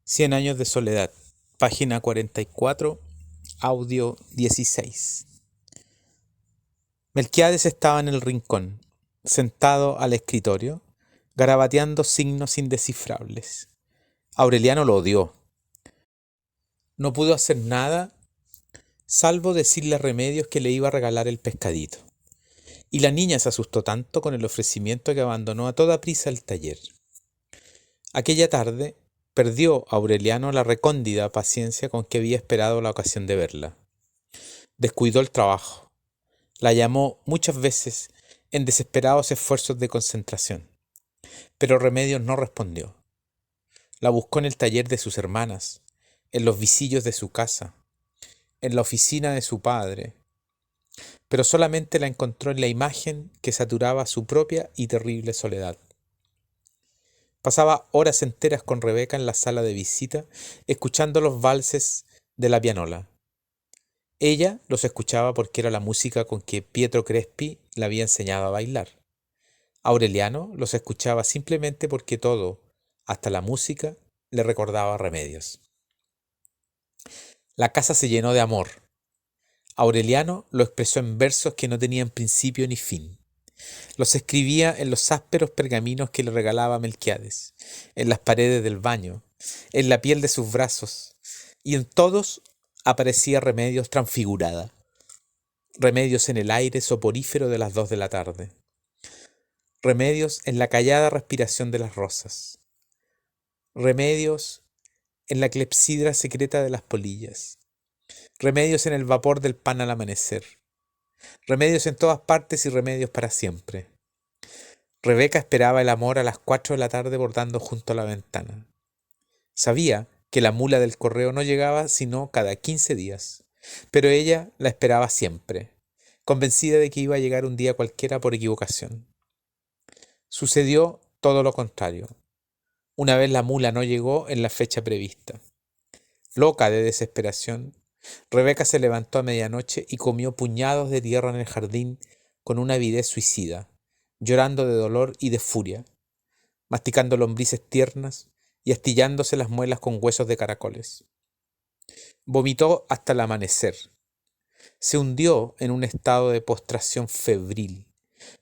Cien años de soledad, página 44, audio 16. Melquiades estaba en el rincón, sentado al escritorio, garabateando signos indescifrables. Aureliano lo odió. No pudo hacer nada salvo decirle a Remedios que le iba a regalar el pescadito. Y la niña se asustó tanto con el ofrecimiento que abandonó a toda prisa el taller. Aquella tarde perdió Aureliano la recóndita paciencia con que había esperado la ocasión de verla. Descuidó el trabajo. La llamó muchas veces en desesperados esfuerzos de concentración, pero Remedios no respondió. La buscó en el taller de sus hermanas, en los visillos de su casa, en la oficina de su padre, pero solamente la encontró en la imagen que saturaba su propia y terrible soledad. Pasaba horas enteras con Rebeca en la sala de visita, escuchando los valses de la pianola. Ella los escuchaba porque era la música con que Pietro Crespi la había enseñado a bailar. Aureliano los escuchaba simplemente porque todo, hasta la música, le recordaba Remedios. La casa se llenó de amor. Aureliano lo expresó en versos que no tenían principio ni fin. Los escribía en los ásperos pergaminos que le regalaba Melquiades, en las paredes del baño, en la piel de sus brazos, y en todos aparecía Remedios transfigurada. Remedios en el aire soporífero de las 2 de la tarde. Remedios en la callada respiración de las rosas. Remedios en la clepsidra secreta de las polillas. Remedios en el vapor del pan al amanecer. Remedios en todas partes y remedios para siempre. Rebeca esperaba el amor a las 4 de la tarde bordando junto a la ventana. Sabía que la mula del correo no llegaba sino cada 15 días, pero ella la esperaba siempre, convencida de que iba a llegar un día cualquiera por equivocación. Sucedió todo lo contrario. Una vez la mula no llegó en la fecha prevista. Loca de desesperación, Rebeca se levantó a medianoche y comió puñados de tierra en el jardín con una avidez suicida, llorando de dolor y de furia, masticando lombrices tiernas y astillándose las muelas con huesos de caracoles. Vomitó hasta el amanecer. Se hundió en un estado de postración febril,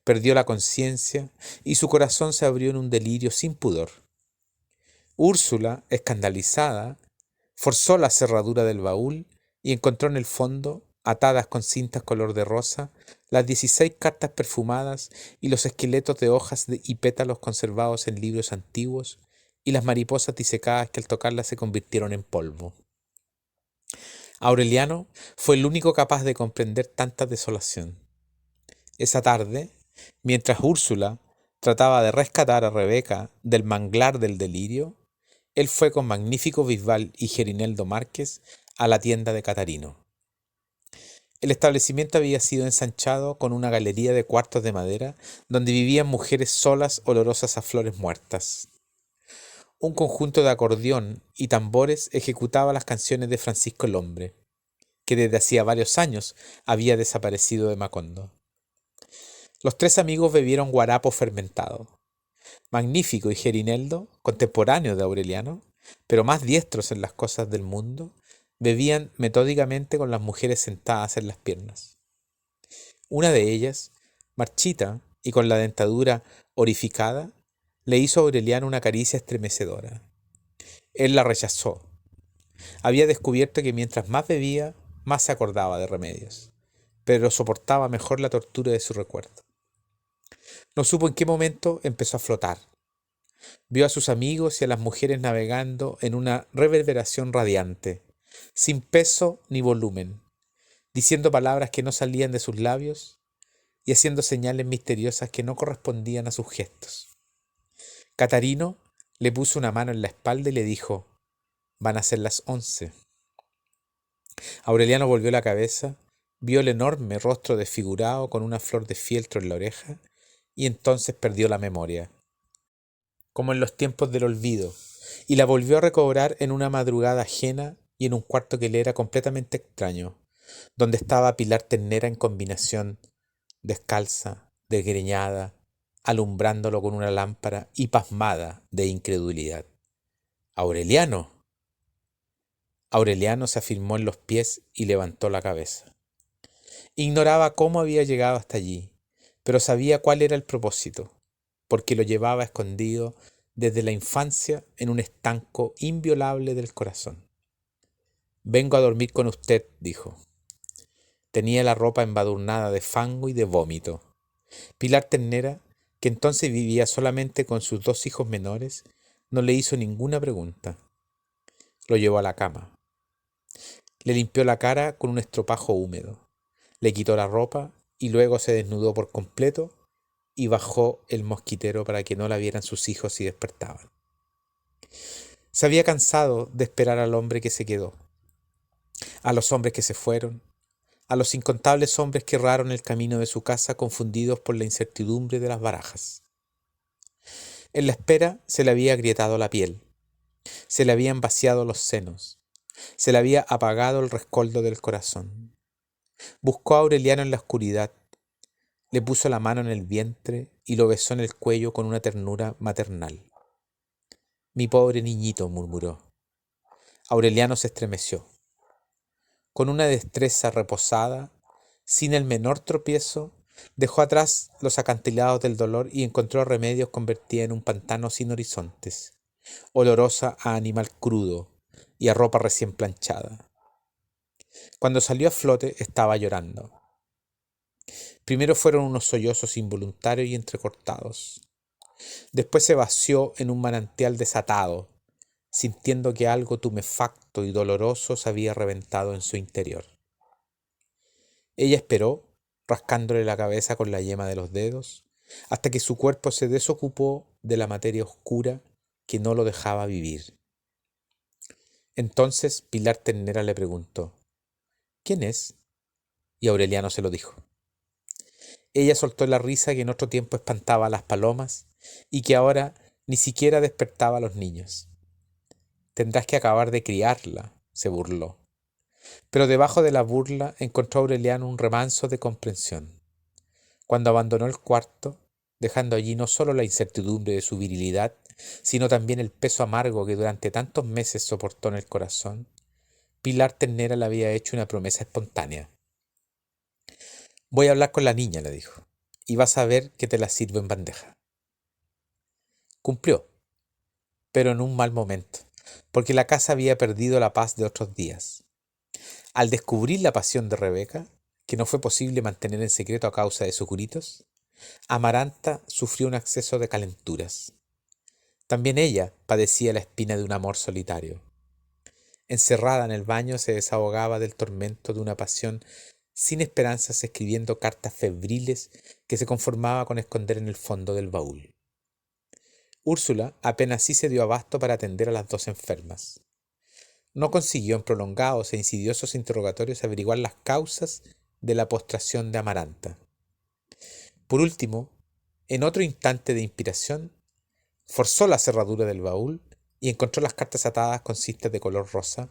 perdió la conciencia y su corazón se abrió en un delirio sin pudor. Úrsula, escandalizada, forzó la cerradura del baúl y encontró en el fondo, atadas con cintas color de rosa, las 16 cartas perfumadas y los esqueletos de hojas y pétalos conservados en libros antiguos y las mariposas disecadas que al tocarlas se convirtieron en polvo. Aureliano fue el único capaz de comprender tanta desolación. Esa tarde, mientras Úrsula trataba de rescatar a Rebeca del manglar del delirio, él fue con Magnífico Bisbal y Gerineldo Márquez a la tienda de Catarino. El establecimiento había sido ensanchado con una galería de cuartos de madera donde vivían mujeres solas olorosas a flores muertas. Un conjunto de acordeón y tambores ejecutaba las canciones de Francisco el Hombre, que desde hacía varios años había desaparecido de Macondo. Los tres amigos bebieron guarapo fermentado. Magnífico y Gerineldo, contemporáneos de Aureliano, pero más diestros en las cosas del mundo, bebían metódicamente con las mujeres sentadas en las piernas. Una de ellas, marchita y con la dentadura orificada, le hizo a Aureliano una caricia estremecedora. Él la rechazó. Había descubierto que mientras más bebía, más se acordaba de Remedios, pero soportaba mejor la tortura de su recuerdo. No supo en qué momento empezó a flotar. Vio a sus amigos y a las mujeres navegando en una reverberación radiante, sin peso ni volumen, diciendo palabras que no salían de sus labios y haciendo señales misteriosas que no correspondían a sus gestos. Catarino le puso una mano en la espalda y le dijo: «Van a ser las 11». Aureliano volvió la cabeza, vio el enorme rostro desfigurado con una flor de fieltro en la oreja y entonces perdió la memoria, como en los tiempos del olvido, y la volvió a recobrar en una madrugada ajena y en un cuarto que le era completamente extraño, donde estaba Pilar Ternera en combinación, descalza, desgreñada, alumbrándolo con una lámpara y pasmada de incredulidad. «Aureliano», Aureliano se afirmó en los pies y levantó la cabeza. Ignoraba cómo había llegado hasta allí, pero sabía cuál era el propósito, porque lo llevaba escondido desde la infancia en un estanco inviolable del corazón. «Vengo a dormir con usted», dijo. Tenía la ropa embadurnada de fango y de vómito. Pilar Ternera, que entonces vivía solamente con sus 2 hijos menores, no le hizo ninguna pregunta. Lo llevó a la cama. Le limpió la cara con un estropajo húmedo. Le quitó la ropa y luego se desnudó por completo y bajó el mosquitero para que no la vieran sus hijos si despertaban. Se había cansado de esperar al hombre que se quedó, a los hombres que se fueron, a los incontables hombres que erraron el camino de su casa confundidos por la incertidumbre de las barajas. En la espera se le había agrietado la piel, se le habían vaciado los senos, se le había apagado el rescoldo del corazón. Buscó a Aureliano en la oscuridad, le puso la mano en el vientre y lo besó en el cuello con una ternura maternal. «Mi pobre niñito», murmuró. Aureliano se estremeció. Con una destreza reposada, sin el menor tropiezo, dejó atrás los acantilados del dolor y encontró Remedios convertida en un pantano sin horizontes, olorosa a animal crudo y a ropa recién planchada. Cuando salió a flote estaba llorando. Primero fueron unos sollozos involuntarios y entrecortados. Después se vació en un manantial desatado, sintiendo que algo tumefacto y doloroso se había reventado en su interior. Ella esperó, rascándole la cabeza con la yema de los dedos, hasta que su cuerpo se desocupó de la materia oscura que no lo dejaba vivir. Entonces Pilar Ternera le preguntó: «¿Quién es?». Y Aureliano se lo dijo. Ella soltó la risa que en otro tiempo espantaba a las palomas y que ahora ni siquiera despertaba a los niños. «Tendrás que acabar de criarla», se burló. Pero debajo de la burla encontró Aureliano un remanso de comprensión. Cuando abandonó el cuarto, dejando allí no solo la incertidumbre de su virilidad, sino también el peso amargo que durante tantos meses soportó en el corazón, Pilar Ternera le había hecho una promesa espontánea. «Voy a hablar con la niña», le dijo, «y vas a ver que te la sirvo en bandeja». Cumplió, pero en un mal momento, porque la casa había perdido la paz de otros días. Al descubrir la pasión de Rebeca, que no fue posible mantener en secreto a causa de sus gritos, Amaranta sufrió un acceso de calenturas. También ella padecía la espina de un amor solitario. Encerrada en el baño se desahogaba del tormento de una pasión sin esperanzas, escribiendo cartas febriles que se conformaba con esconder en el fondo del baúl. Úrsula apenas sí se dio abasto para atender a las 2 enfermas. No consiguió en prolongados e insidiosos interrogatorios averiguar las causas de la postración de Amaranta. Por último, en otro instante de inspiración, forzó la cerradura del baúl y encontró las cartas atadas con cintas de color rosa,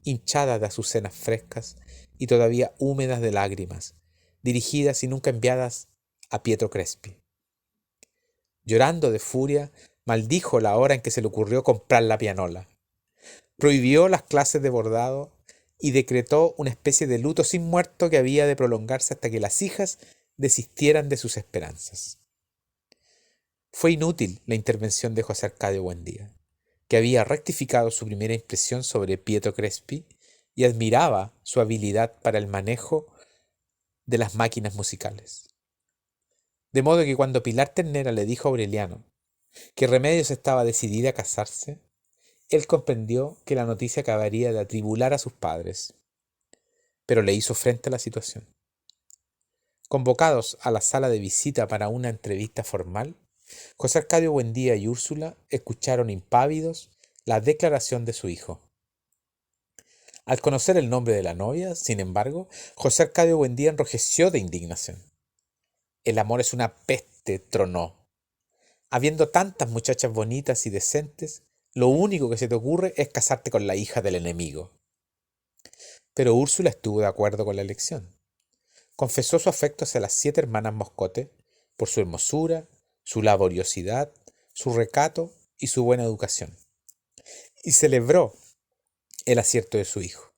hinchadas de azucenas frescas y todavía húmedas de lágrimas, dirigidas y nunca enviadas a Pietro Crespi. Llorando de furia, maldijo la hora en que se le ocurrió comprar la pianola. Prohibió las clases de bordado y decretó una especie de luto sin muerto que había de prolongarse hasta que las hijas desistieran de sus esperanzas. Fue inútil la intervención de José Arcadio Buendía, que había rectificado su primera impresión sobre Pietro Crespi y admiraba su habilidad para el manejo de las máquinas musicales. De modo que cuando Pilar Ternera le dijo a Aureliano que Remedios estaba decidida a casarse, él comprendió que la noticia acabaría de atribular a sus padres, pero le hizo frente a la situación. Convocados a la sala de visita para una entrevista formal, José Arcadio Buendía y Úrsula escucharon impávidos la declaración de su hijo. Al conocer el nombre de la novia, sin embargo, José Arcadio Buendía enrojeció de indignación. «El amor es una peste», tronó. «Habiendo tantas muchachas bonitas y decentes, lo único que se te ocurre es casarte con la hija del enemigo». Pero Úrsula estuvo de acuerdo con la elección. Confesó su afecto hacia las 7 hermanas Moscote por su hermosura, su laboriosidad, su recato y su buena educación. Y celebró el acierto de su hijo.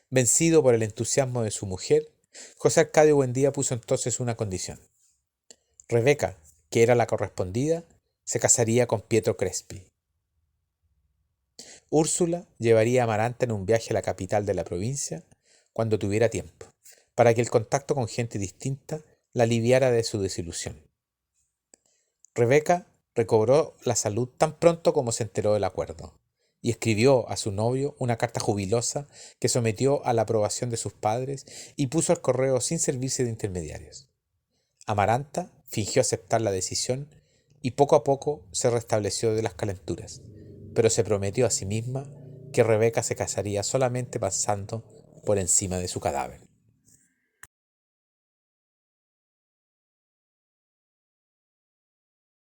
Vencido por el entusiasmo de su mujer, José Arcadio Buendía puso entonces una condición. Rebeca, que era la correspondida, se casaría con Pietro Crespi. Úrsula llevaría a Amaranta en un viaje a la capital de la provincia cuando tuviera tiempo, para que el contacto con gente distinta la aliviara de su desilusión. Rebeca recobró la salud tan pronto como se enteró del acuerdo, y escribió a su novio una carta jubilosa que sometió a la aprobación de sus padres y puso al correo sin servirse de intermediarios. Amaranta fingió aceptar la decisión y poco a poco se restableció de las calenturas, pero se prometió a sí misma que Rebeca se casaría solamente pasando por encima de su cadáver.